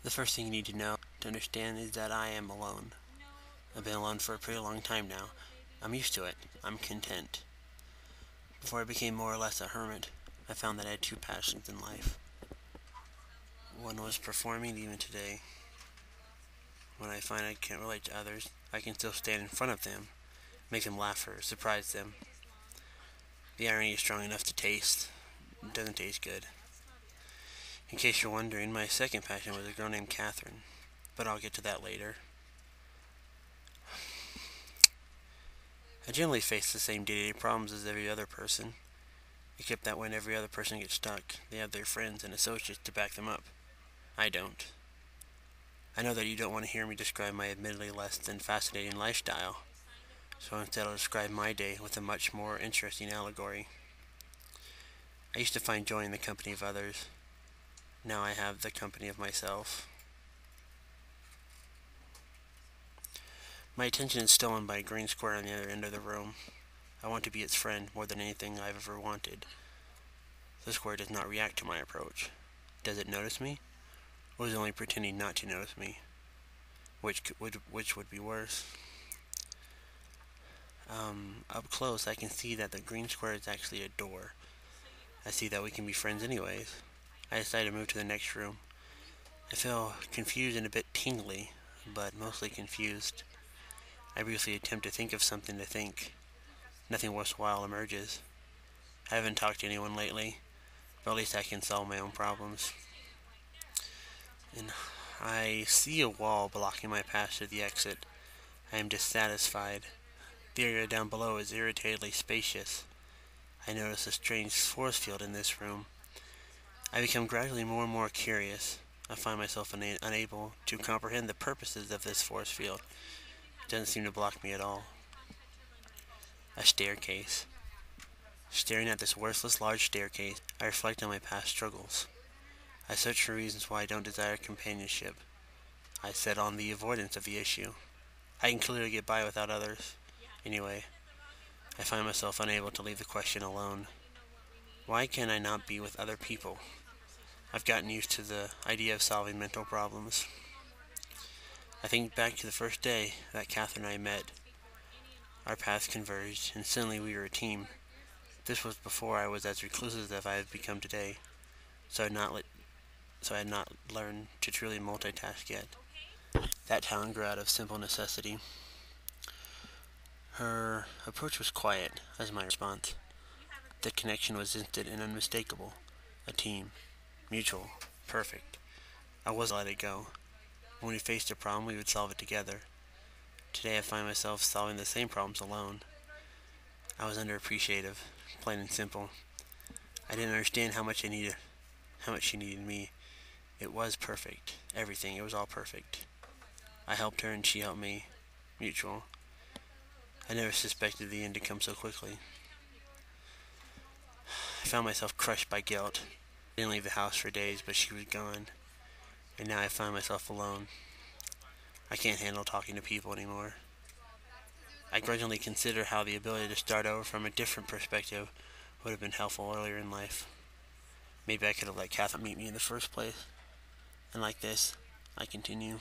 The first thing you need to know to understand is that I am alone. I've been alone for a pretty long time now. I'm used to it. I'm content. Before I became more or less a hermit, I found that I had two passions in life. One was performing. Even today, when I find I can't relate to others, I can still stand in front of them, make them laugh or surprise them. The irony is strong enough to taste. It doesn't taste good. In case you're wondering, my second passion was a girl named Kathryn, but I'll get to that later. I generally face the same day-to-day problems as every other person, except that when every other person gets stuck, they have their friends and associates to back them up. I don't. I know that you don't want to hear me describe my admittedly less than fascinating lifestyle, so instead I'll describe my day with a much more interesting allegory. I used to find joy in the company of others. Now I have the company of myself. My attention is stolen by a green square on the other end of the room. I want to be its friend more than anything I've ever wanted. The square does not react to my approach. Does it notice me? Or is it only pretending not to notice me? Which would be worse? Up close, I can see that the green square is actually a door. I see that we can be friends anyways. I decide to move to the next room. I feel confused and a bit tingly, but mostly confused. I briefly attempt to think of something to think. Nothing worthwhile emerges. I haven't talked to anyone lately, but at least I can solve my own problems. And I see a wall blocking my path to the exit. I am dissatisfied. The area down below is irritatingly spacious. I notice a strange force field in this room. I become gradually more and more curious. I find myself unable to comprehend the purposes of this force field. It doesn't seem to block me at all. A staircase. Staring at this worthless large staircase, I reflect on my past struggles. I search for reasons why I don't desire companionship. I set on the avoidance of the issue. I can clearly get by without others. Anyway, I find myself unable to leave the question alone. Why can I not be with other people? I've gotten used to the idea of solving mental problems. I think back to the first day that Kathryn and I met. Our paths converged, and suddenly we were a team. This was before I was as reclusive as I have become today, so I had not learned to truly multitask yet. That talent grew out of simple necessity. Her approach was quiet, as my response. The connection was instant and unmistakable. A team. Mutual. Perfect. I wasn't let it go. When we faced a problem, we would solve it together. Today I find myself solving the same problems alone. I was underappreciative, plain and simple. I didn't understand how much she needed me. It was perfect. Everything. It was all perfect. I helped her and she helped me. Mutual. I never suspected the end to come so quickly. I found myself crushed by guilt. I didn't leave the house for days, but she was gone. And now I find myself alone. I can't handle talking to people anymore. I grudgingly consider how the ability to start over from a different perspective would have been helpful earlier in life. Maybe I could have let Kathryn meet me in the first place. And like this, I continue.